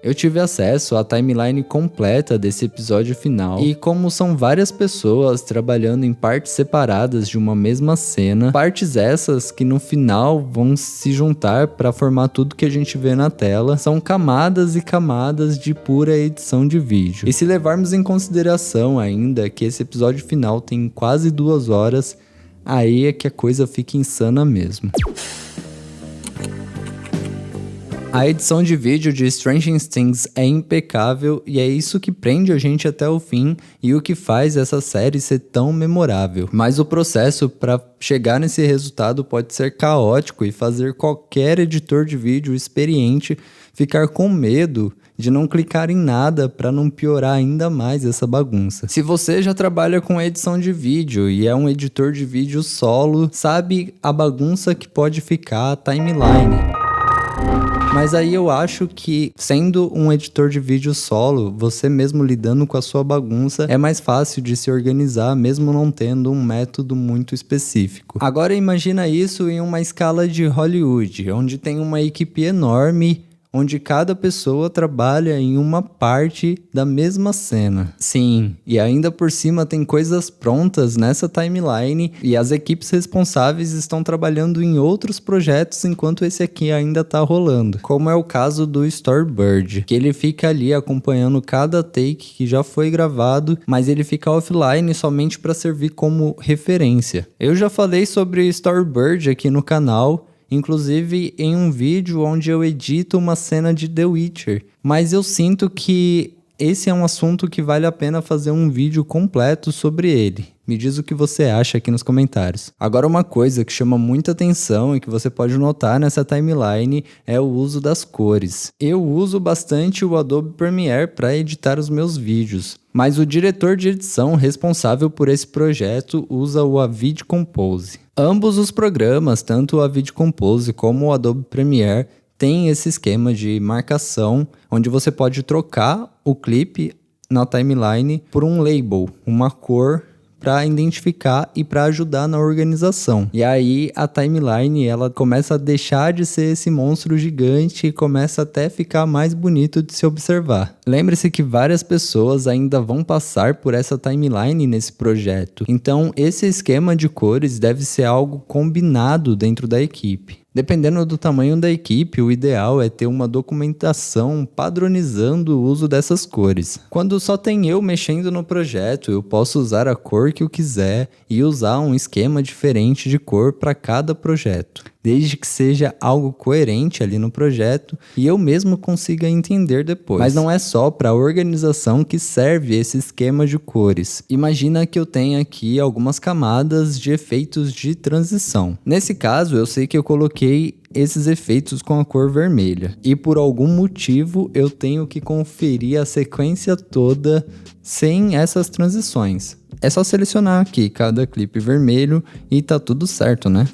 Eu tive acesso à timeline completa desse episódio final e como são várias pessoas trabalhando em partes separadas de uma mesma cena, partes essas que no final vão se juntar para formar tudo que a gente vê na tela, são camadas e camadas de pura edição de vídeo. E se levarmos em consideração ainda que esse episódio final tem quase 2 horas, aí é que a coisa fica insana mesmo. A edição de vídeo de Stranger Things é impecável e é isso que prende a gente até o fim e o que faz essa série ser tão memorável. Mas o processo para chegar nesse resultado pode ser caótico e fazer qualquer editor de vídeo experiente ficar com medo de não clicar em nada para não piorar ainda mais essa bagunça. Se você já trabalha com edição de vídeo e é um editor de vídeo solo, sabe a bagunça que pode ficar a timeline. Mas aí eu acho que, sendo um editor de vídeo solo, você mesmo lidando com a sua bagunça, é mais fácil de se organizar, mesmo não tendo um método muito específico. Agora imagina isso em uma escala de Hollywood, onde tem uma equipe enorme, onde cada pessoa trabalha em uma parte da mesma cena. Sim, e ainda por cima tem coisas prontas nessa timeline e as equipes responsáveis estão trabalhando em outros projetos enquanto esse aqui ainda tá rolando. Como é o caso do Storyboard, que ele fica ali acompanhando cada take que já foi gravado, mas ele fica offline somente para servir como referência. Eu já falei sobre Storyboard aqui no canal, inclusive em um vídeo onde eu edito uma cena de The Witcher, mas eu sinto que esse é um assunto que vale a pena fazer um vídeo completo sobre ele. Me diz o que você acha aqui nos comentários. Agora uma coisa que chama muita atenção e que você pode notar nessa timeline é o uso das cores. Eu uso bastante o Adobe Premiere para editar os meus vídeos, mas o diretor de edição responsável por esse projeto usa o Avid Compose. Ambos os programas, tanto o Avid Compose como o Adobe Premiere, têm esse esquema de marcação, onde você pode trocar o clipe na timeline por um label, uma cor para identificar e para ajudar na organização. E aí a timeline ela começa a deixar de ser esse monstro gigante e começa até a ficar mais bonito de se observar. Lembre-se que várias pessoas ainda vão passar por essa timeline nesse projeto. Então esse esquema de cores deve ser algo combinado dentro da equipe. Dependendo do tamanho da equipe, o ideal é ter uma documentação padronizando o uso dessas cores. Quando só tem eu mexendo no projeto, eu posso usar a cor que eu quiser e usar um esquema diferente de cor para cada projeto, desde que seja algo coerente ali no projeto e eu mesmo consiga entender depois. Mas não é só para a organização que serve esse esquema de cores. Imagina que eu tenho aqui algumas camadas de efeitos de transição. Nesse caso, eu sei que eu coloquei esses efeitos com a cor vermelha e por algum motivo eu tenho que conferir a sequência toda sem essas transições. É só selecionar aqui cada clipe vermelho e tá tudo certo, né?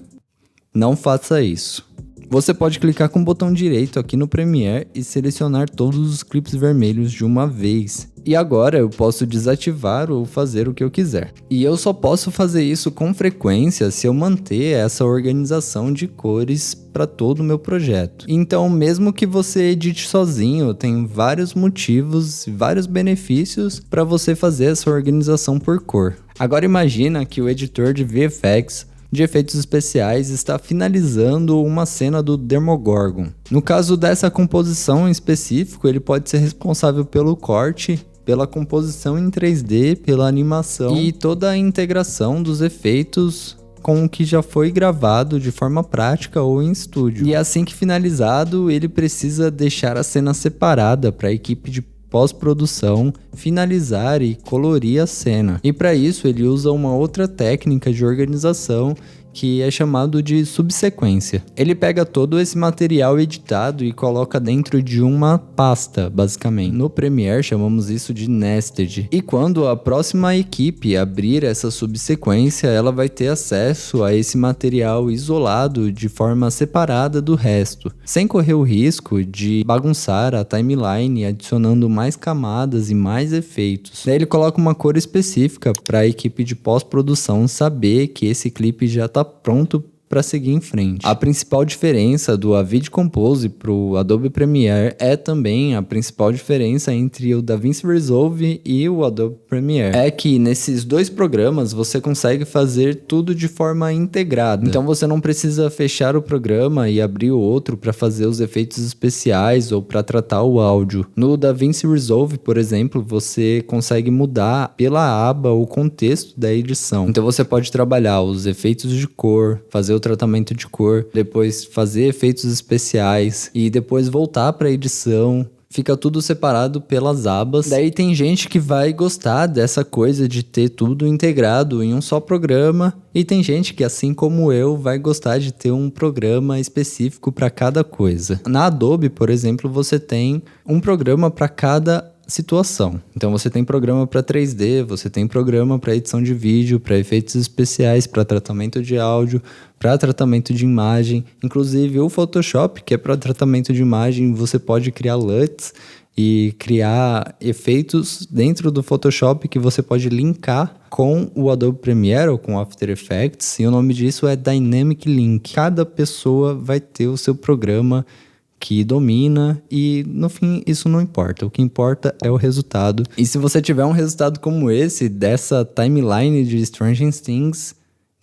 Não faça isso. Você pode clicar com o botão direito aqui no Premiere e selecionar todos os clipes vermelhos de uma vez. E agora eu posso desativar ou fazer o que eu quiser. E eu só posso fazer isso com frequência se eu manter essa organização de cores para todo o meu projeto. Então, mesmo que você edite sozinho, tem vários motivos e vários benefícios para você fazer essa organização por cor. Agora imagina que o editor de VFX de efeitos especiais está finalizando uma cena do Demogorgon. No caso dessa composição em específico, ele pode ser responsável pelo corte, pela composição em 3D, pela animação e toda a integração dos efeitos com o que já foi gravado de forma prática ou em estúdio. E assim que finalizado, ele precisa deixar a cena separada para a equipe de pós-produção finalizar e colorir a cena. E para isso ele usa uma outra técnica de organização que é chamado de subsequência. Ele pega todo esse material editado e coloca dentro de uma pasta, basicamente. No Premiere chamamos isso de nested. E quando a próxima equipe abrir essa subsequência, ela vai ter acesso a esse material isolado de forma separada do resto, sem correr o risco de bagunçar a timeline adicionando mais camadas e mais efeitos. Daí ele coloca uma cor específica para a equipe de pós-produção saber que esse clipe já está pronto para seguir em frente. A principal diferença do Avid Compose para o Adobe Premiere é também a principal diferença entre o DaVinci Resolve e o Adobe Premiere. É que nesses dois programas você consegue fazer tudo de forma integrada. Então você não precisa fechar o programa e abrir o outro para fazer os efeitos especiais ou para tratar o áudio. No DaVinci Resolve, por exemplo, você consegue mudar pela aba o contexto da edição. Então você pode trabalhar os efeitos de cor, fazer o tratamento de cor, depois fazer efeitos especiais e depois voltar para a edição. Fica tudo separado pelas abas. Daí tem gente que vai gostar dessa coisa de ter tudo integrado em um só programa. E tem gente que, assim como eu, vai gostar de ter um programa específico para cada coisa. Na Adobe, por exemplo, você tem um programa para cada situação. Então você tem programa para 3D, você tem programa para edição de vídeo, para efeitos especiais, para tratamento de áudio, para tratamento de imagem. Inclusive o Photoshop, que é para tratamento de imagem, você pode criar LUTs e criar efeitos dentro do Photoshop que você pode linkar com o Adobe Premiere ou com After Effects, e o nome disso é Dynamic Link. Cada pessoa vai ter o seu programa que domina e no fim isso não importa, o que importa é o resultado. E se você tiver um resultado como esse, dessa timeline de Stranger Things,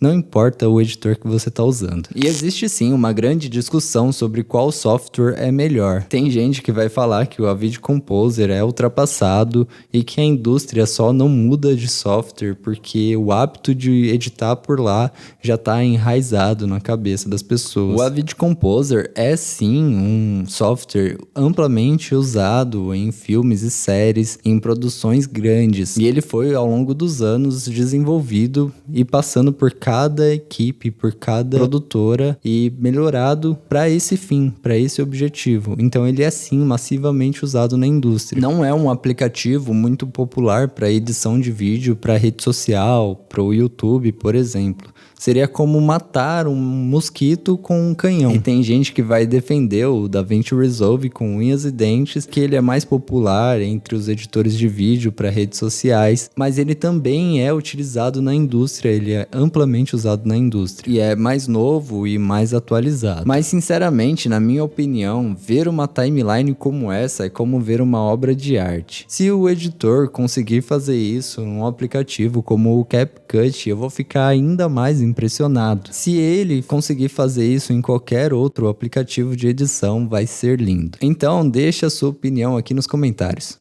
não importa o editor que você está usando. E existe sim uma grande discussão sobre qual software é melhor. Tem gente que vai falar que o Avid Composer é ultrapassado e que a indústria só não muda de software porque o hábito de editar por lá já está enraizado na cabeça das pessoas. O Avid Composer é sim um software amplamente usado em filmes e séries, em produções grandes. E ele foi ao longo dos anos desenvolvido e passando por cada equipe, por cada produtora e melhorado para esse fim, para esse objetivo. Então ele é sim massivamente usado na indústria. Não é um aplicativo muito popular para edição de vídeo, para rede social, para o YouTube, por exemplo. Seria como matar um mosquito com um canhão. E tem gente que vai defender o DaVinci Resolve com unhas e dentes, que ele é mais popular entre os editores de vídeo para redes sociais, mas ele também é utilizado na indústria, ele é amplamente usado na indústria. E é mais novo e mais atualizado. Mas sinceramente, na minha opinião, ver uma timeline como essa é como ver uma obra de arte. Se o editor conseguir fazer isso num aplicativo como o CapCut, eu vou ficar ainda mais impressionado. Se ele conseguir fazer isso em qualquer outro aplicativo de edição, vai ser lindo. Então, deixa a sua opinião aqui nos comentários.